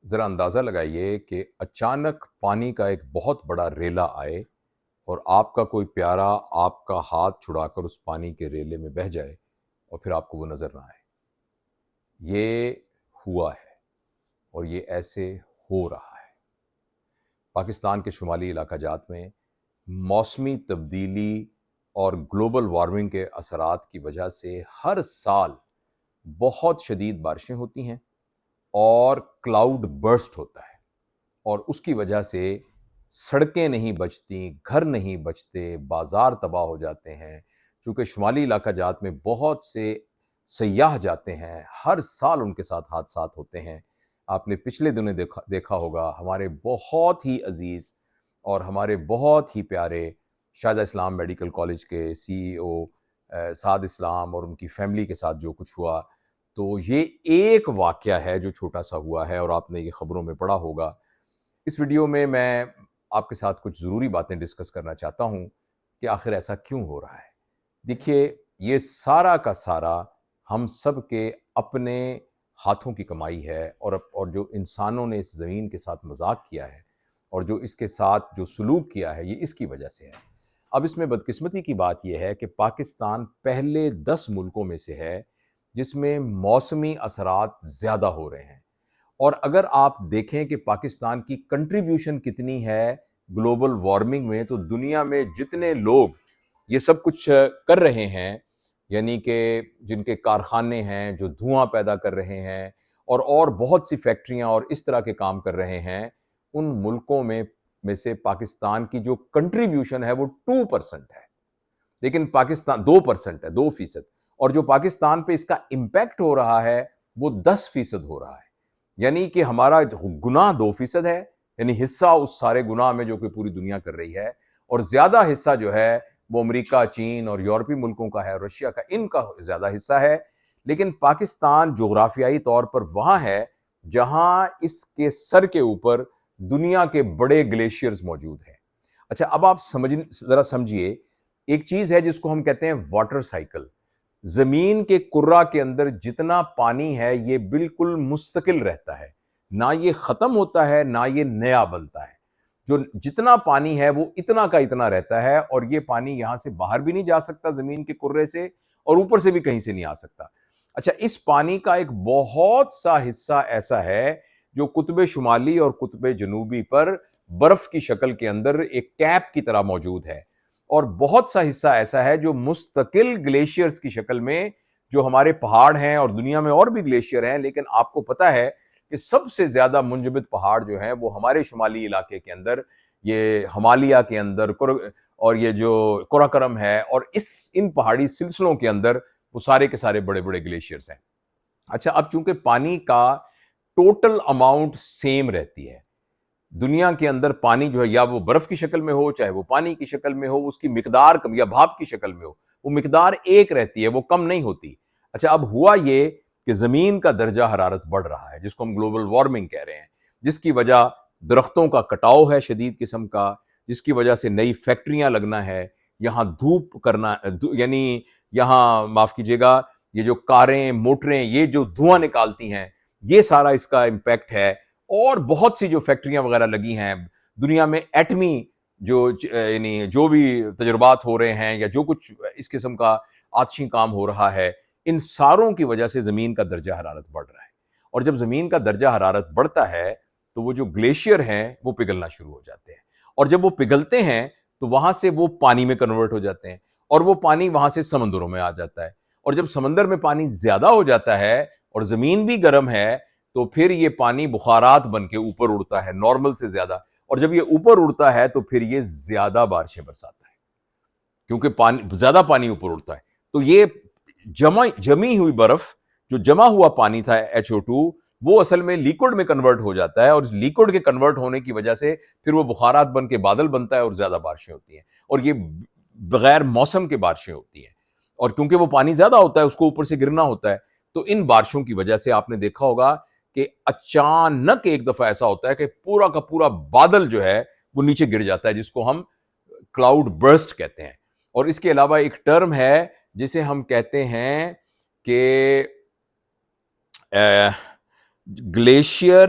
ذرا اندازہ لگائیے کہ اچانک پانی کا ایک بہت بڑا ریلا آئے اور آپ کا کوئی پیارا آپ کا ہاتھ چھڑا کر اس پانی کے ریلے میں بہہ جائے اور پھر آپ کو وہ نظر نہ آئے۔ یہ ہوا ہے اور یہ ایسے ہو رہا ہے۔ پاکستان کے شمالی علاقہ جات میں موسمی تبدیلی اور گلوبل وارمنگ کے اثرات کی وجہ سے ہر سال بہت شدید بارشیں ہوتی ہیں اور کلاؤڈ برسٹ ہوتا ہے، اور اس کی وجہ سے سڑکیں نہیں بچتی، گھر نہیں بچتے، بازار تباہ ہو جاتے ہیں۔ چونکہ شمالی علاقہ جات میں بہت سے سیاح جاتے ہیں، ہر سال ان کے ساتھ حادثات ہوتے ہیں۔ آپ نے پچھلے دنوں دیکھا ہوگا ہمارے بہت ہی عزیز اور ہمارے بہت ہی پیارے شاہدہ اسلام میڈیکل کالج کے CEO سعد اسلام اور ان کی فیملی کے ساتھ جو کچھ ہوا۔ تو یہ ایک واقعہ ہے جو چھوٹا سا ہوا ہے اور آپ نے یہ خبروں میں پڑھا ہوگا۔ اس ویڈیو میں آپ کے ساتھ کچھ ضروری باتیں ڈسکس کرنا چاہتا ہوں کہ آخر ایسا کیوں ہو رہا ہے۔ دیکھیے، یہ سارا کا سارا ہم سب کے اپنے ہاتھوں کی کمائی ہے، اور جو انسانوں نے اس زمین کے ساتھ مذاق کیا ہے اور جو اس کے ساتھ جو سلوک کیا ہے، یہ اس کی وجہ سے ہے۔ اب اس میں بدقسمتی کی بات یہ ہے کہ پاکستان پہلے 10 ملکوں میں سے ہے جس میں موسمی اثرات زیادہ ہو رہے ہیں۔ اور اگر آپ دیکھیں کہ پاکستان کی کنٹریبیوشن کتنی ہے گلوبل وارمنگ میں، تو دنیا میں جتنے لوگ یہ سب کچھ کر رہے ہیں، یعنی کہ جن کے کارخانے ہیں جو دھواں پیدا کر رہے ہیں اور بہت سی فیکٹریاں اور اس طرح کے کام کر رہے ہیں، ان ملکوں میں سے پاکستان کی جو کنٹریبیوشن ہے وہ 2% ہے، لیکن پاکستان 2% ہے، 2%، اور جو پاکستان پہ اس کا امپیکٹ ہو رہا ہے وہ 10% ہو رہا ہے۔ یعنی کہ ہمارا گناہ 2% ہے، یعنی حصہ اس سارے گناہ میں جو کہ پوری دنیا کر رہی ہے، اور زیادہ حصہ جو ہے وہ امریکہ، چین اور یورپی ملکوں کا ہے، رشیا کا، ان کا زیادہ حصہ ہے۔ لیکن پاکستان جغرافیائی طور پر وہاں ہے جہاں اس کے سر کے اوپر دنیا کے بڑے گلیشیئرز موجود ہیں۔ اچھا، اب آپ ذرا سمجھیے، ایک چیز ہے جس کو ہم کہتے ہیں واٹر سائیکل۔ زمین کے کرہ کے اندر جتنا پانی ہے یہ بالکل مستقل رہتا ہے، نہ یہ ختم ہوتا ہے نہ یہ نیا بنتا ہے۔ جو جتنا پانی ہے وہ اتنا کا اتنا رہتا ہے، اور یہ پانی یہاں سے باہر بھی نہیں جا سکتا زمین کے کرے سے، اور اوپر سے بھی کہیں سے نہیں آ سکتا۔ اچھا، اس پانی کا ایک بہت سا حصہ ایسا ہے جو قطب شمالی اور قطب جنوبی پر برف کی شکل کے اندر ایک کیپ کی طرح موجود ہے، اور بہت سا حصہ ایسا ہے جو مستقل گلیشیئرز کی شکل میں، جو ہمارے پہاڑ ہیں، اور دنیا میں اور بھی گلیشیئر ہیں، لیکن آپ کو پتا ہے کہ سب سے زیادہ منجمد پہاڑ جو ہیں وہ ہمارے شمالی علاقے کے اندر، یہ ہمالیہ کے اندر اور یہ جو قراقرم ہے، اور ان پہاڑی سلسلوں کے اندر وہ سارے کے سارے بڑے بڑے گلیشیئرز ہیں۔ اچھا، اب چونکہ پانی کا ٹوٹل اماؤنٹ سیم رہتی ہے دنیا کے اندر، پانی جو ہے یا وہ برف کی شکل میں ہو، چاہے وہ پانی کی شکل میں ہو، اس کی مقدار کم یا بھاپ کی شکل میں ہو، وہ مقدار ایک رہتی ہے، وہ کم نہیں ہوتی۔ اچھا، اب ہوا یہ کہ زمین کا درجہ حرارت بڑھ رہا ہے، جس کو ہم گلوبل وارمنگ کہہ رہے ہیں، جس کی وجہ درختوں کا کٹاؤ ہے شدید قسم کا، جس کی وجہ سے نئی فیکٹریاں لگنا ہے، یہاں دھوپ کرنا، یعنی یہاں معاف کیجیے گا، یہ جو کاریں، موٹریں، یہ جو دھواں نکالتی ہیں، یہ سارا اس کا امپیکٹ ہے۔ اور بہت سی جو فیکٹریاں وغیرہ لگی ہیں دنیا میں، ایٹمی یعنی جو بھی تجربات ہو رہے ہیں یا جو کچھ اس قسم کا آتشی کام ہو رہا ہے، ان ساروں کی وجہ سے زمین کا درجہ حرارت بڑھ رہا ہے۔ اور جب زمین کا درجہ حرارت بڑھتا ہے تو وہ جو گلیشیئر ہیں وہ پگھلنا شروع ہو جاتے ہیں، اور جب وہ پگھلتے ہیں تو وہاں سے وہ پانی میں کنورٹ ہو جاتے ہیں، اور وہ پانی وہاں سے سمندروں میں آ جاتا ہے، اور جب سمندر میں پانی زیادہ ہو جاتا ہے اور زمین بھی گرم ہے تو پھر یہ پانی بخارات بن کے اوپر اڑتا ہے نارمل سے زیادہ، اور جب یہ اوپر اڑتا ہے تو پھر یہ زیادہ بارشیں برساتا ہے، کیونکہ زیادہ پانی اوپر اڑتا ہے۔ تو یہ جمی ہوئی برف، جو جمع ہوا پانی تھا HO2، وہ اصل میں لیکوڈ میں کنورٹ ہو جاتا ہے، اور اس لیکوڈ کے کنورٹ ہونے کی وجہ سے پھر وہ بخارات بن کے بادل بنتا ہے اور زیادہ بارشیں ہوتی ہیں، اور یہ بغیر موسم کے بارشیں ہوتی ہیں، اور کیونکہ وہ پانی زیادہ ہوتا ہے اس کو اوپر سے گرنا ہوتا ہے۔ تو ان بارشوں کی وجہ سے آپ نے دیکھا ہوگا کہ اچانک ایک دفعہ ایسا ہوتا ہے کہ پورا کا پورا بادل جو ہے وہ نیچے گر جاتا ہے، جس کو ہم کلاؤڈ برسٹ کہتے ہیں۔ اور اس کے علاوہ ایک ٹرم ہے جسے ہم کہتے ہیں کہ گلیشیئر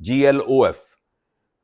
GLOF,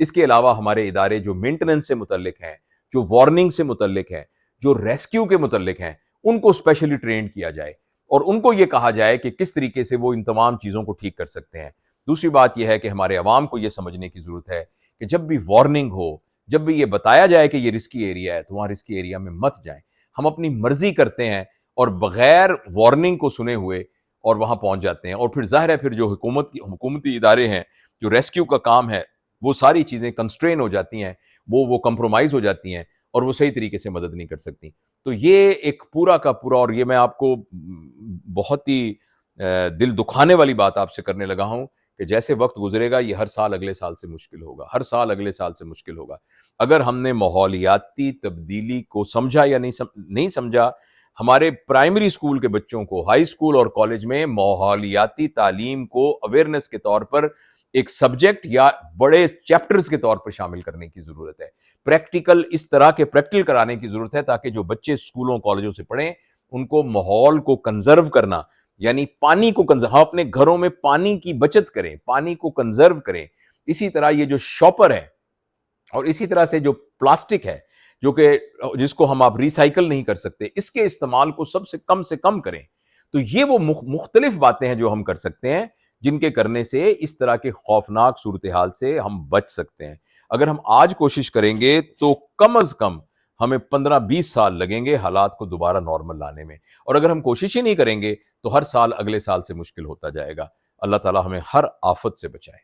اس کے علاوہ ہمارے ادارے جو مینٹننس سے متعلق ہیں، جو وارننگ سے متعلق ہیں، جو ریسکیو کے متعلق ہیں، ان کو اسپیشلی ٹرینڈ کیا جائے اور ان کو یہ کہا جائے کہ کس طریقے سے وہ ان تمام چیزوں کو ٹھیک کر سکتے ہیں۔ دوسری بات یہ ہے کہ ہمارے عوام کو یہ سمجھنے کی ضرورت ہے کہ جب بھی وارننگ ہو، جب بھی یہ بتایا جائے کہ یہ رسکی ایریا ہے، تو وہاں رسکی ایریا میں مت جائیں۔ ہم اپنی مرضی کرتے ہیں اور بغیر وارننگ کو سنے ہوئے اور وہاں پہنچ جاتے ہیں، اور پھر ظاہر ہے پھر جو حکومتی ادارے ہیں، جو ریسکیو کا کام ہے، وہ ساری چیزیں کنسٹرین ہو جاتی ہیں، وہ کمپرومائز ہو جاتی ہیں اور وہ صحیح طریقے سے مدد نہیں کر سکتی۔ تو یہ ایک پورا کا پورا، اور یہ میں آپ کو بہت ہی دل دکھانے والی بات آپ سے کرنے لگا ہوں کہ جیسے وقت گزرے گا یہ ہر سال اگلے سال سے مشکل ہوگا، ہر سال اگلے سال سے مشکل ہوگا۔ اگر ہم نے ماحولیاتی تبدیلی کو سمجھا یا نہیں سمجھا، ہمارے پرائمری اسکول کے بچوں کو ہائی اسکول اور کالج میں ماحولیاتی تعلیم کو اویئرنیس کے طور پر ایک سبجیکٹ یا بڑے چیپٹرز کے طور پر شامل کرنے کی ضرورت ہے۔ پریکٹیکل، اس طرح کے پریکٹیکل کرانے کی ضرورت ہے تاکہ جو بچے اسکولوں کالجوں سے پڑھیں ان کو ماحول کو کنزرو کرنا، یعنی پانی کو ہم اپنے گھروں میں پانی کی بچت کریں، پانی کو کنزرو کریں۔ اسی طرح یہ جو شاپر ہے اور اسی طرح سے جو پلاسٹک ہے جو کہ جس کو ہم آپ ریسائیکل نہیں کر سکتے، اس کے استعمال کو سب سے کم کریں۔ تو یہ وہ مختلف باتیں ہیں جو ہم کر سکتے ہیں، جن کے کرنے سے اس طرح کے خوفناک صورتحال سے ہم بچ سکتے ہیں۔ اگر ہم آج کوشش کریں گے تو کم از کم ہمیں 15-20 سال لگیں گے حالات کو دوبارہ نارمل لانے میں، اور اگر ہم کوشش ہی نہیں کریں گے تو ہر سال اگلے سال سے مشکل ہوتا جائے گا۔ اللہ تعالی ہمیں ہر آفت سے بچائے۔